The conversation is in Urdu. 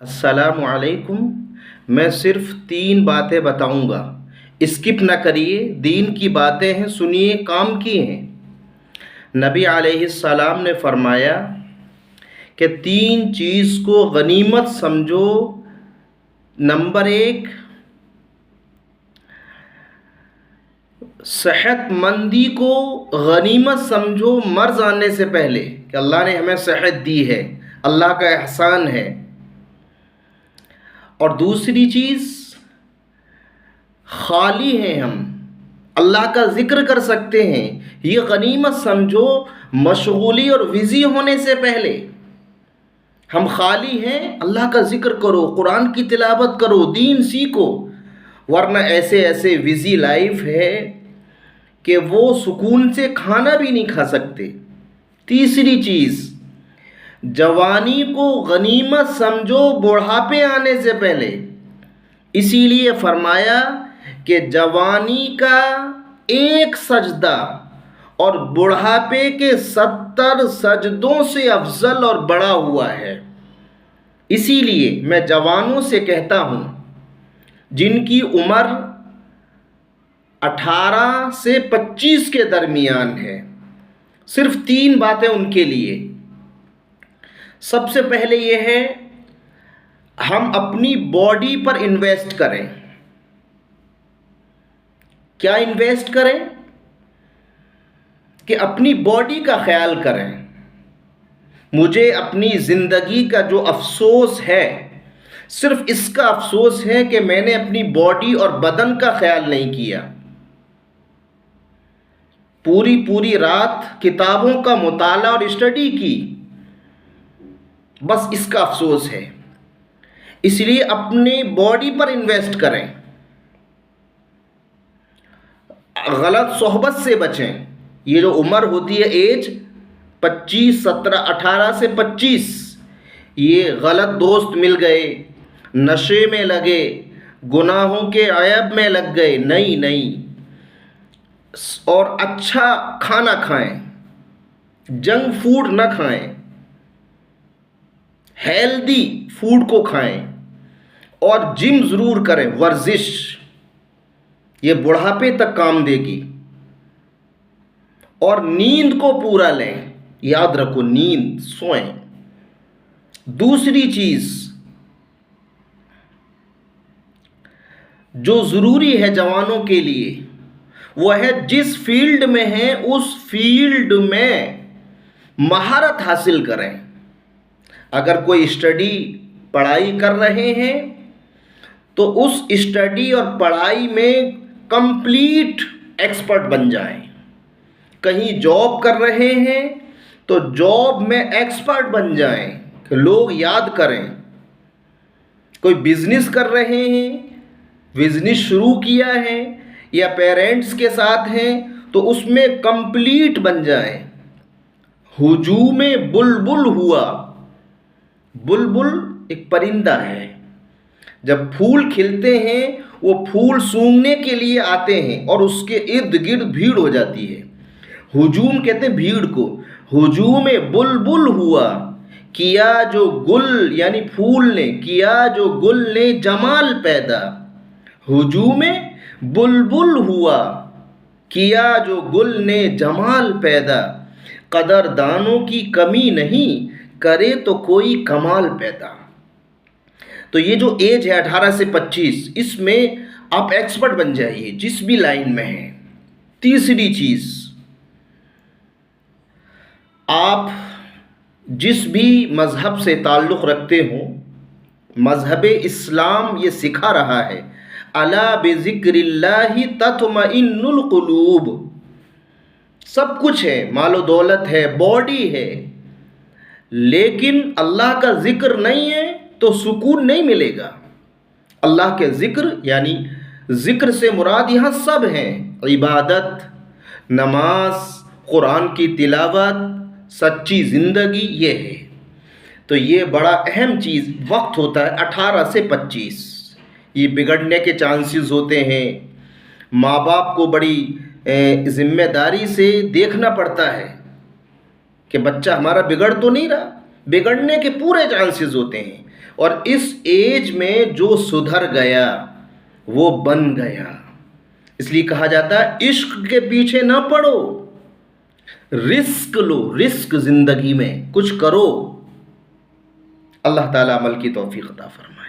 السلام علیکم۔ میں صرف 3 باتیں بتاؤں گا، اسکپ نہ کریے، دین کی باتیں ہیں، سنیے، کام کی ہیں۔ نبی علیہ السلام نے فرمایا کہ 3 چیز کو غنیمت سمجھو۔ نمبر 1، صحت مندی کو غنیمت سمجھو مرض آنے سے پہلے، کہ اللہ نے ہمیں صحت دی ہے، اللہ کا احسان ہے۔ اور دوسری چیز، خالی ہیں ہم، اللہ کا ذکر کر سکتے ہیں، یہ غنیمت سمجھو مشغولی اور بزی ہونے سے پہلے۔ ہم خالی ہیں، اللہ کا ذکر کرو، قرآن کی تلاوت کرو، دین سیکھو، ورنہ ایسے بزی لائف ہے کہ وہ سکون سے کھانا بھی نہیں کھا سکتے۔ تیسری چیز، جوانی کو غنیمت سمجھو بڑھاپے آنے سے پہلے۔ اسی لیے فرمایا کہ جوانی کا 1 سجدہ اور بڑھاپے کے 70 سجدوں سے افضل اور بڑا ہوا ہے۔ اسی لیے میں جوانوں سے کہتا ہوں جن کی عمر 18 سے 25 کے درمیان ہے، صرف 3 باتیں ان کے لیے۔ سب سے پہلے یہ ہے، ہم اپنی باڈی پر انویسٹ کریں۔ کیا انویسٹ کریں؟ کہ اپنی باڈی کا خیال کریں۔ مجھے اپنی زندگی کا جو افسوس ہے، صرف اس کا افسوس ہے کہ میں نے اپنی باڈی اور بدن کا خیال نہیں کیا۔ پوری رات کتابوں کا مطالعہ اور اسٹڈی کی، بس اس کا افسوس ہے۔ اس لیے اپنی باڈی پر انویسٹ کریں، غلط صحبت سے بچیں۔ یہ جو عمر ہوتی ہے، ایج 25، 17، 18 سے 25، یہ غلط دوست مل گئے، نشے میں لگے، گناہوں کے عیب میں لگ گئے، نہیں، اور اچھا کھانا کھائیں، جنک فوڈ نہ کھائیں، ہیلدی فوڈ کو کھائیں، اور جم ضرور کریں، ورزش، یہ بڑھاپے تک کام دے گی۔ اور نیند کو پورا لیں، یاد رکھو، نیند، سوئیں۔ دوسری چیز جو ضروری ہے جوانوں کے لیے، وہ ہے جس فیلڈ میں ہیں اس فیلڈ میں مہارت حاصل کریں۔ اگر کوئی پڑھائی کر رہے ہیں تو اس اسٹڈی اور پڑھائی میں کمپلیٹ ایکسپرٹ بن جائیں۔ کہیں جاب کر رہے ہیں تو جاب میں ایکسپرٹ بن جائیں کہ لوگ یاد کریں۔ کوئی بزنس کر رہے ہیں، بزنس شروع کیا ہے، یا پیرنٹس کے ساتھ ہیں تو اس میں کمپلیٹ بن جائیں۔ ہجوم بلبل ہوا، بلبل ایک پرندہ ہے، جب پھول کھلتے ہیں وہ پھول سونگھنے کے لیے آتے ہیں اور اس کے ارد گرد بھیڑ ہو جاتی ہے۔ ہجوم کہتے ہیں بھیڑ کو۔ ہجوم بلبل ہوا، کیا جو گل یعنی پھول نے، کیا جو گل نے جمال پیدا۔ ہجوم بلبل ہوا، کیا جو گل نے جمال پیدا۔ قدردانوں کی کمی نہیں، کرے تو کوئی کمال پیدا۔ تو یہ جو ایج ہے 18 سے 25، اس میں آپ ایکسپرٹ بن جائیے جس بھی لائن میں ہیں۔ تیسری چیز، آپ جس بھی مذہب سے تعلق رکھتے ہوں، مذہب اسلام یہ سکھا رہا ہے، الا بذکر اللہ تطمئن القلوب۔ سب کچھ ہے، مال و دولت ہے، باڈی ہے، لیکن اللہ کا ذکر نہیں ہے تو سکون نہیں ملے گا۔ اللہ کے ذکر یعنی ذکر سے مراد یہاں سب ہیں، عبادت، نماز، قرآن کی تلاوت، سچی زندگی، یہ ہے۔ تو یہ بڑا اہم چیز وقت ہوتا ہے 18 سے 25، یہ بگڑنے کے چانسز ہوتے ہیں۔ ماں باپ کو بڑی ذمہ داری سے دیکھنا پڑتا ہے کہ بچہ ہمارا بگڑ تو نہیں رہا، بگڑنے کے پورے چانسز ہوتے ہیں۔ اور اس ایج میں جو سدھر گیا وہ بن گیا. اس لیے کہا جاتا ہے عشق کے پیچھے نہ پڑو، رسک لو، رسک زندگی میں کچھ کرو. اللہ تعالیٰ عمل کی توفیق عطا فرمائے.